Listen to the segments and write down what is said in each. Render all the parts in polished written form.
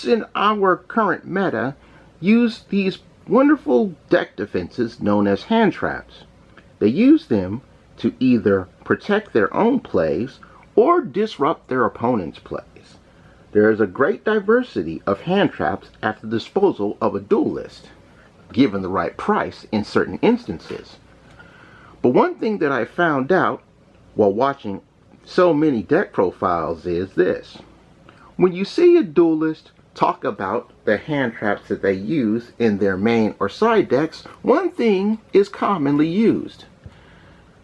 Cards in our current meta use these wonderful deck defenses known as hand traps. They use them to either protect their own plays or disrupt their opponent's plays. There is a great diversity of hand traps at the disposal of a duelist, given the right price in certain instances. But one thing that I found out while watching so many deck profiles is this. When you see a duelist talk about the hand traps that they use in their main or side decks, one thing is commonly used.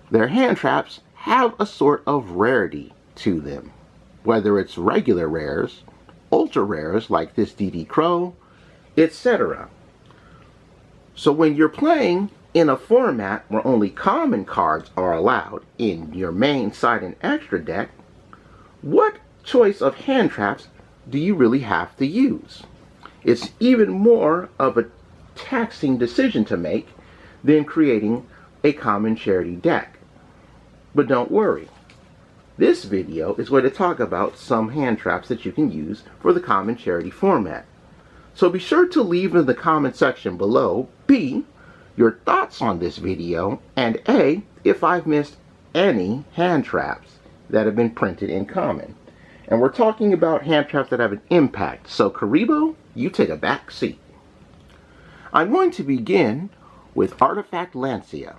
Their hand traps have a sort of rarity to them, whether it's regular rares, ultra rares like this DD Crow, etc. So when you're playing in a format where only common cards are allowed in your main, side, and extra deck, what choice of hand traps do you really have to use? It's even more of a taxing decision to make than creating a common charity deck. But don't worry. This video is going to talk about some hand traps that you can use for the common charity format. So be sure to leave in the comment section below B, your thoughts on this video, and A, if I've missed any hand traps that have been printed in common. And we're talking about hand traps that have an impact, so Karibo, you take a back seat. I'm going to begin with Artifact Lancia.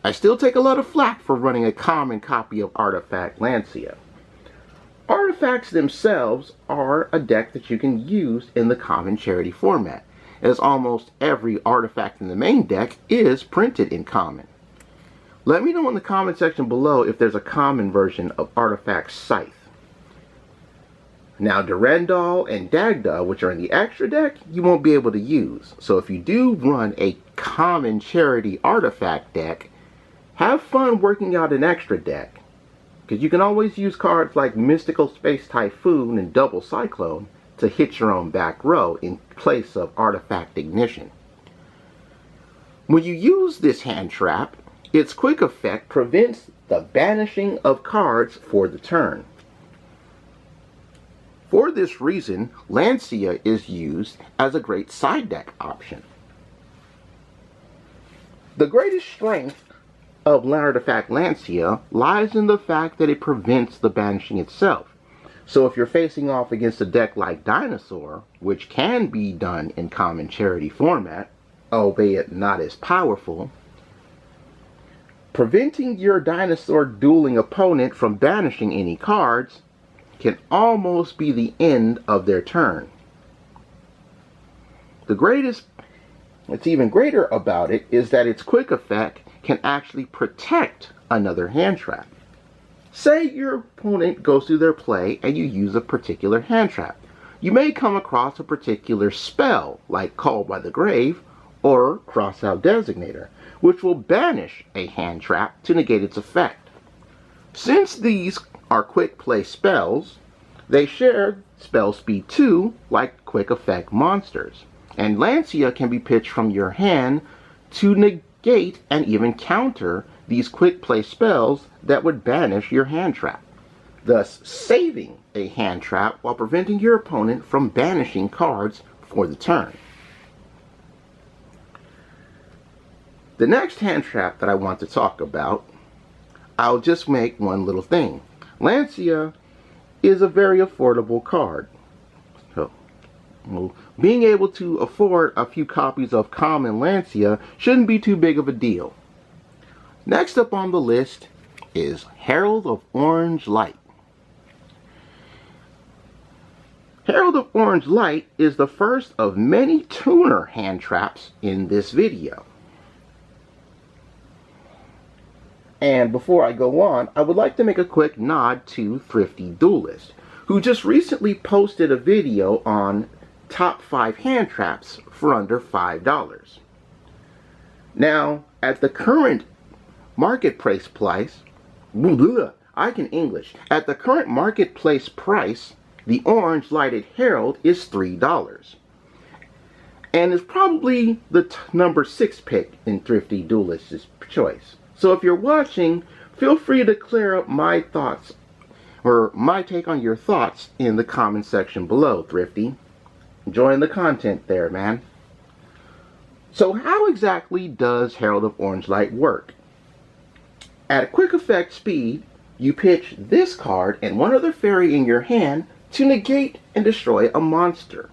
I still take a lot of flack for running a common copy of Artifact Lancia. Artifacts themselves are a deck that you can use in the common charity format, as almost every artifact in the main deck is printed in common. Let me know in the comment section below if there's a common version of Artifact Scythe. Now Durandal and Dagda, which are in the extra deck, you won't be able to use. So if you do run a common charity artifact deck, have fun working out an extra deck, because you can always use cards like Mystical Space Typhoon and Double Cyclone to hit your own back row in place of Artifact Ignition. When you use this hand trap, its quick effect prevents the banishing of cards for the turn. For this reason, Lancia is used as a great side deck option. The greatest strength of Artifact Lancia lies in the fact that it prevents the banishing itself. So if you're facing off against a deck like Dinosaur, which can be done in common charity format, albeit not as powerful, preventing your Dinosaur dueling opponent from banishing any cards can almost be the end of their turn. What's even greater about it is that its quick effect can actually protect another hand trap. Say your opponent goes through their play and you use a particular hand trap. You may come across a particular spell, like Call by the Grave or Crossout Designator, which will banish a hand trap to negate its effect. Since these are quick play spells, they share spell speed 2 like quick effect monsters. And Lancia can be pitched from your hand to negate and even counter these quick play spells that would banish your hand trap, thus saving a hand trap while preventing your opponent from banishing cards for the turn. The next hand trap that I want to talk about, I'll just make one little thing. Lancia is a very affordable card. So, being able to afford a few copies of common Lancia shouldn't be too big of a deal. Next up on the list is Herald of Orange Light. Herald of Orange Light is the first of many tuner hand traps in this video. And before I go on, I would like to make a quick nod to Thrifty Duelist, who just recently posted a video on top 5 hand traps for under $5. Now, at the current marketplace price, at the current marketplace price, the Orange Lighted Herald is $3. And is probably the number 6 pick in Thrifty Duelist's choice. So if you're watching, feel free to clear up my thoughts, or my take on your thoughts in the comment section below, Thrifty. Enjoying the content there, man. So how exactly does Herald of Orange Light work? At a quick effect speed, you pitch this card and one other fairy in your hand to negate and destroy a monster.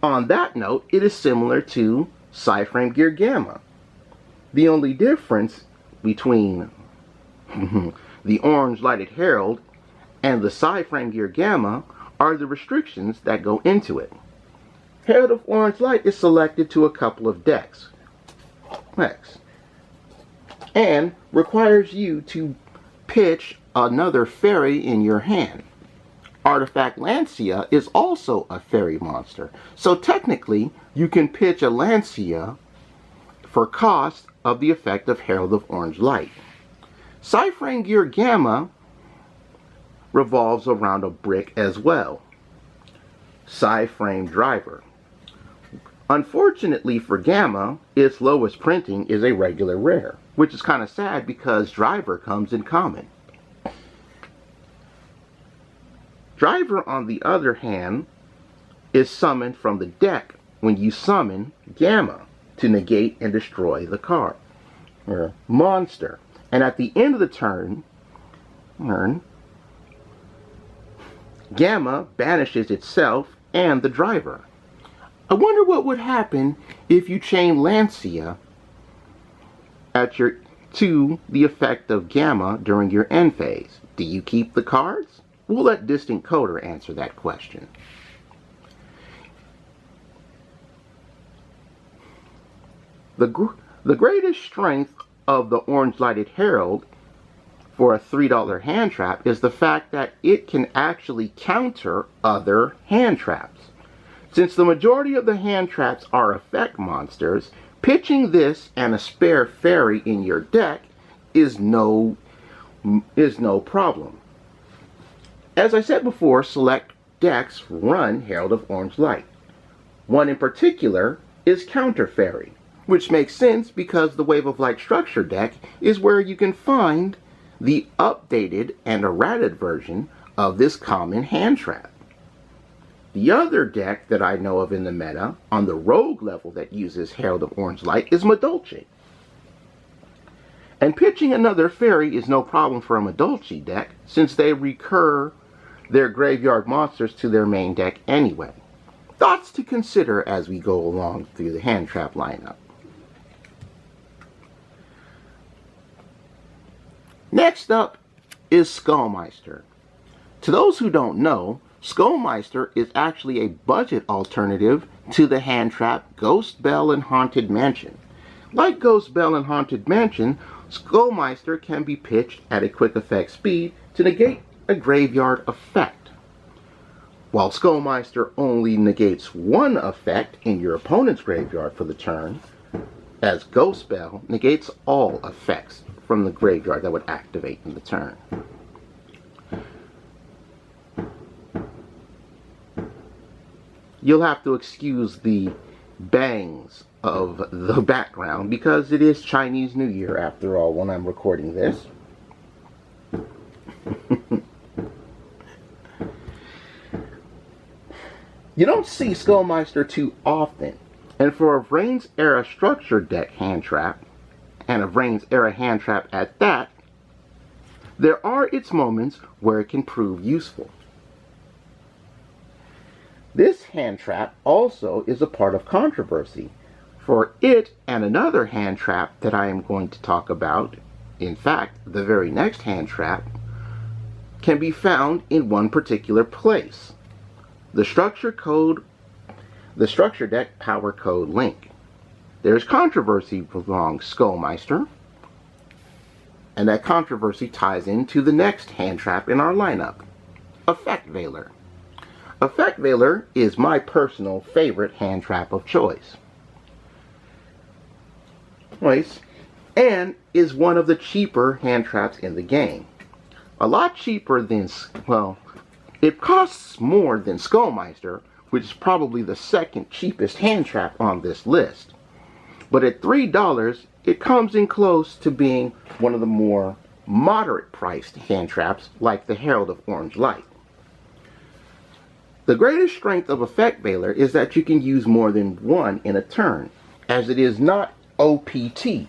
On that note, it is similar to Psyframe Gear Gamma. The only difference between the Orange Lighted Herald and the Psyframe Gear Gamma are the restrictions that go into it. Herald of Orange Light is selected to a couple of decks, and requires you to pitch another fairy in your hand. Artifact Lancia is also a fairy monster, so technically you can pitch a Lancia for cost of the effect of Herald of Orange Light. Psyframe Gear Gamma revolves around a brick as well. Psyframe Driver. Unfortunately for Gamma, its lowest printing is a regular rare, which is kind of sad because Driver comes in common. Driver, on the other hand, is summoned from the deck when you summon Gamma to negate and destroy the card or monster. And at the end of the turn, Gamma banishes itself and the Driver. I wonder what would happen if you chain Lancia to the effect of Gamma during your end phase. Do you keep the cards? We'll let Distant Coder answer that question. The greatest strength of the Orange Lighted Herald for a $3 hand trap is the fact that it can actually counter other hand traps. Since the majority of the hand traps are effect monsters, pitching this and a spare fairy in your deck is no problem. As I said before, select decks run Herald of Orange Light. One in particular is Counter Fairy, which makes sense because the Wave of Light structure deck is where you can find the updated and errated version of this common hand trap. The other deck that I know of in the meta on the rogue level that uses Herald of Orange Light is Madolche. And pitching another fairy is no problem for a Madolche deck since they recur their graveyard monsters to their main deck anyway. Thoughts to consider as we go along through the hand trap lineup. Next up is Skullmeister. To those who don't know, Skullmeister is actually a budget alternative to the hand trap Ghost Bell and Haunted Mansion. Like Ghost Bell and Haunted Mansion, Skullmeister can be pitched at a quick effect speed to negate a graveyard effect. While Skullmeister only negates one effect in your opponent's graveyard for the turn, as Ghost Bell negates all effects from the graveyard that would activate in the turn. You'll have to excuse the bangs of the background because it is Chinese New Year after all when I'm recording this. You don't see Skullmeister too often, and for a Vrain's Era structure deck hand trap, and a Vrain's Era hand trap at that, there are its moments where it can prove useful. This hand trap also is a part of controversy, for it and another hand trap that I am going to talk about, in fact, the very next hand trap, can be found in one particular place. The structure deck power code link. There's controversy along Skullmeister, and that controversy ties into the next hand trap in our lineup, Effect Veiler. Effect Veiler is my personal favorite hand trap of choice. And is one of the cheaper hand traps in the game. A lot cheaper than, well, it costs more than Skullmeister, which is probably the second cheapest hand trap on this list. But at $3, it comes in close to being one of the more moderate priced hand traps like the Herald of Orange Light. The greatest strength of Effect Veiler is that you can use more than one in a turn, as it is not OPT,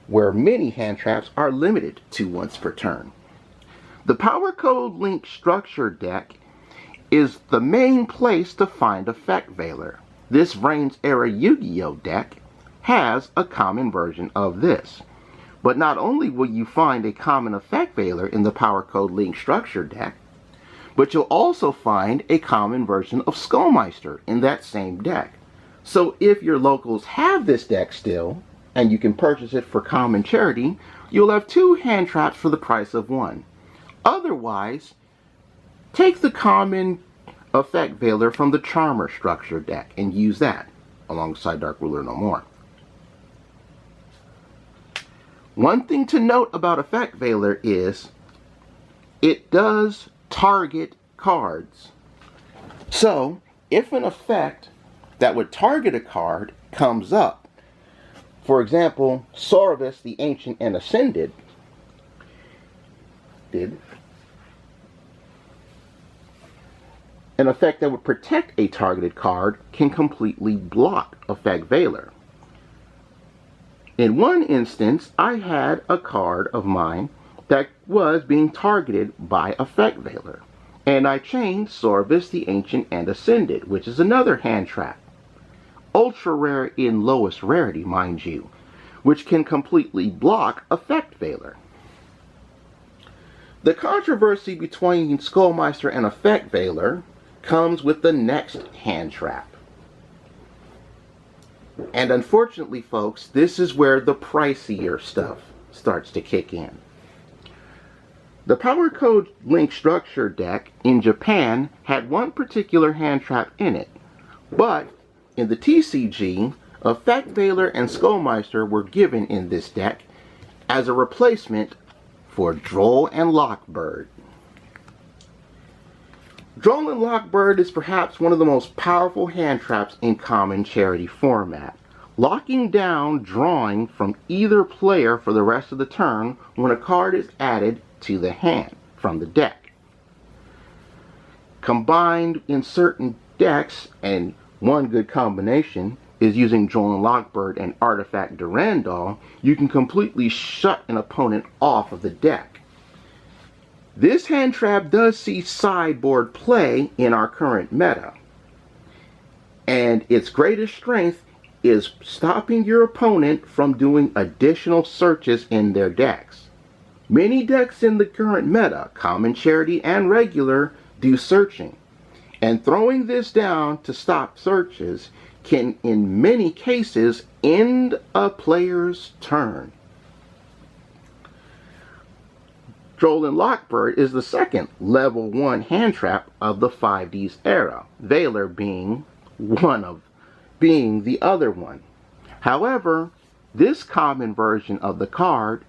where many hand traps are limited to once per turn. The Power Code Link Structure deck is the main place to find Effect Veiler. This Reigns era Yu-Gi-Oh deck has a common version of this. But not only will you find a common Effect Veiler in the Power Code Link Structure deck, but you'll also find a common version of Skullmeister in that same deck. So if your locals have this deck still, and you can purchase it for common charity, you'll have 2 hand traps for the price of 1. Otherwise, take the common Effect Veiler from the Charmer Structure deck and use that alongside Dark Ruler No More. One thing to note about Effect Veiler is it does target cards. So, if an effect that would target a card comes up, for example, Saurus the Ancient and Ascended did, an effect that would protect a targeted card can completely block Effect Veiler. In one instance, I had a card of mine that was being targeted by Effect Veiler, and I chained Saurus the Ancient and Ascended, which is another hand trap. Ultra rare in lowest rarity, mind you, which can completely block Effect Veiler. The controversy between Skullmeister and Effect Veiler comes with the next hand trap. And unfortunately, folks, this is where the pricier stuff starts to kick in. The Power Code Link Structure deck in Japan had one particular hand trap in it, but in the TCG, Effect Veiler and Skullmeister were given in this deck as a replacement for Droll and Lockbird. Droll and Lockbird is perhaps one of the most powerful hand traps in common charity format, locking down drawing from either player for the rest of the turn when a card is added to the hand from the deck. Combined in certain decks, and one good combination is using Droll and Lockbird and Artifact Durandal, you can completely shut an opponent off of the deck. This hand trap does see sideboard play in our current meta, and its greatest strength is stopping your opponent from doing additional searches in their decks. Many decks in the current meta, common, charity, and regular, do searching, and throwing this down to stop searches can in many cases end a player's turn. Droll and Lockbird is the second level 1 hand trap of the 5Ds era, Veiler being the other one. However, this common version of the card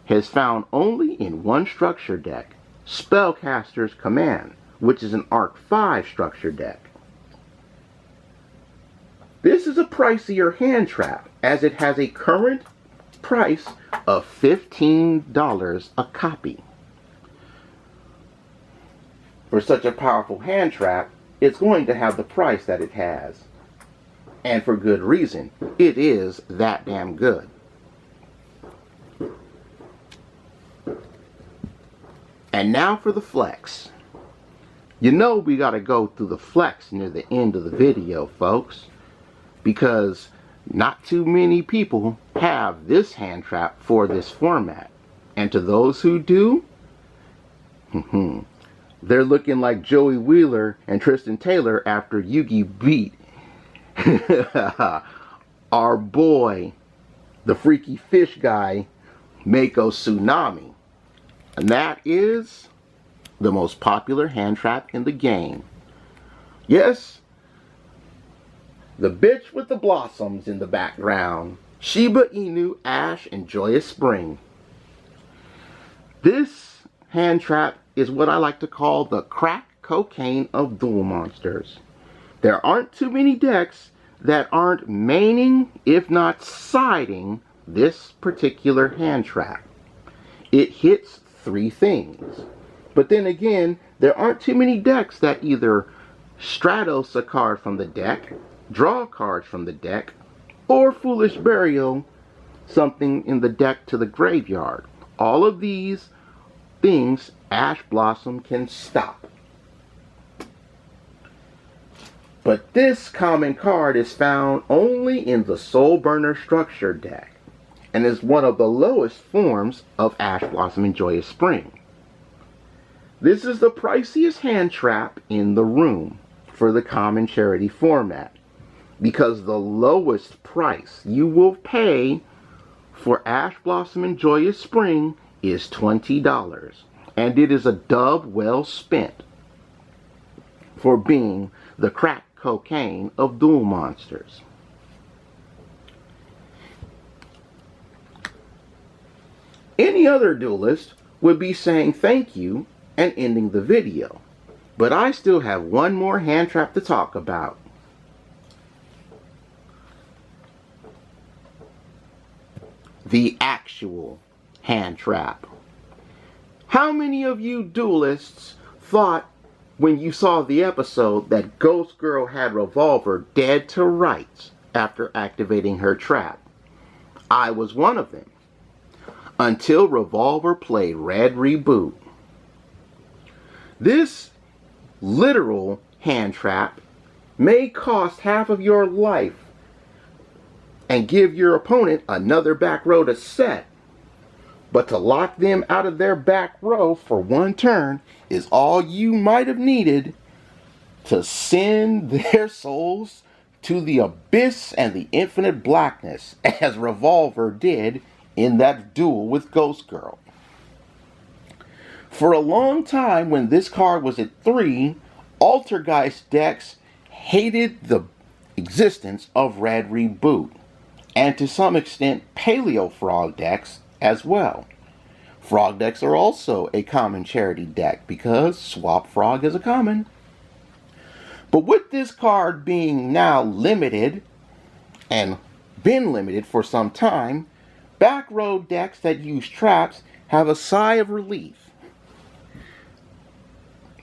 is found only in one structure deck, Spellcaster's Command, which is an Arc 5 structure deck. This is a pricier hand trap, as it has a current price of $15 a copy. For such a powerful hand trap, it's going to have the price that it has. And for good reason. It is that damn good. And now for the flex. You know we gotta go through the flex near the end of the video, folks, because not too many people have this hand trap for this format. And to those who do, they're looking like Joey Wheeler and Tristan Taylor after Yugi beat our boy, the freaky fish guy, Mako Tsunami. And that is the most popular hand trap in the game. Yes, the bitch with the blossoms in the background, Shiba Inu, Ash, and Joyous Spring. This hand trap is what I like to call the crack cocaine of duel monsters. There aren't too many decks that aren't maining, if not siding, this particular hand trap. It hits 3 things. But then again, there aren't too many decks that either Stratos a card from the deck, draw cards from the deck, or Foolish Burial something in the deck to the graveyard. All of these things Ash Blossom can stop. But this common card is found only in the Soul Burner Structure deck and is one of the lowest forms of Ash Blossom and Joyous Spring. This is the priciest hand trap in the room for the common charity format, because the lowest price you will pay for Ash Blossom and Joyous Spring is $20, and it is a dub well spent for being the crack cocaine of duel monsters. Any other duelist would be saying thank you and ending the video, but I still have one more hand trap to talk about. The actual hand trap. How many of you duelists thought when you saw the episode that Ghost Girl had Revolver dead to rights after activating her trap? I was one of them, until Revolver played Red Reboot. This literal hand trap may cost half of your life and give your opponent another back row to set, but to lock them out of their back row for one turn is all you might have needed to send their souls to the abyss and the infinite blackness, as Revolver did in that duel with Ghost Girl. For a long time, when this card was at 3, Altergeist decks hated the existence of Red Reboot, and to some extent Paleo Frog decks as well. Frog decks are also a common charity deck because Swap Frog is a common. But with this card being now limited, and been limited for some time, back row decks that use traps have a sigh of relief,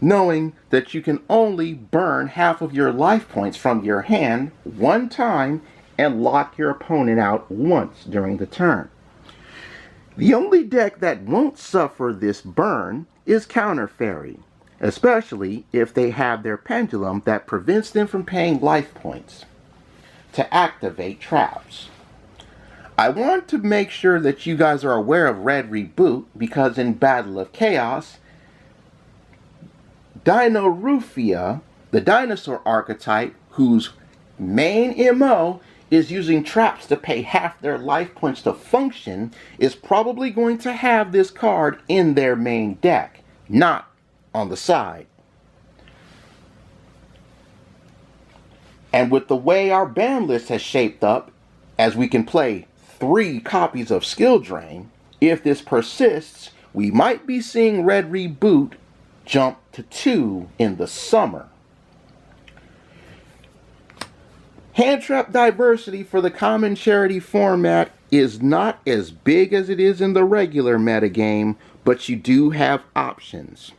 knowing that you can only burn half of your life points from your hand one time and lock your opponent out once during the turn. The only deck that won't suffer this burn is Counter Fairy, especially if they have their pendulum that prevents them from paying life points to activate traps. I want to make sure that you guys are aware of Red Reboot, because in Battle of Chaos, Dino Rufia, the dinosaur archetype whose main MO is using traps to pay half their life points to function, is probably going to have this card in their main deck, not on the side. And with the way our ban list has shaped up, as we can play 3 copies of Skill Drain, if this persists, we might be seeing Red Reboot jump to 2 in the summer. Hand trap diversity for the common charity format is not as big as it is in the regular metagame, but you do have options.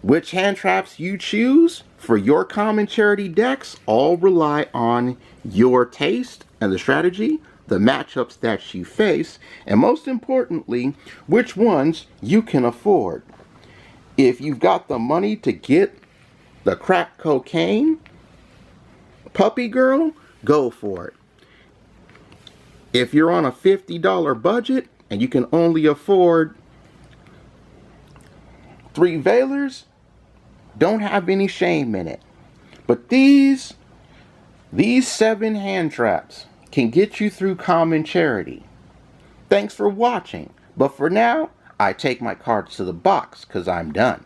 Which hand traps you choose for your common charity decks all rely on your taste and the strategy, the matchups that you face, and most importantly, which ones you can afford. If you've got the money to get the crack cocaine puppy girl, go for it. If you're on a $50 budget and you can only afford 3 Veilers, don't have any shame in it. But these 7 hand traps can get you through common charity. Thanks for watching. But for now, I take my cards to the box because I'm done.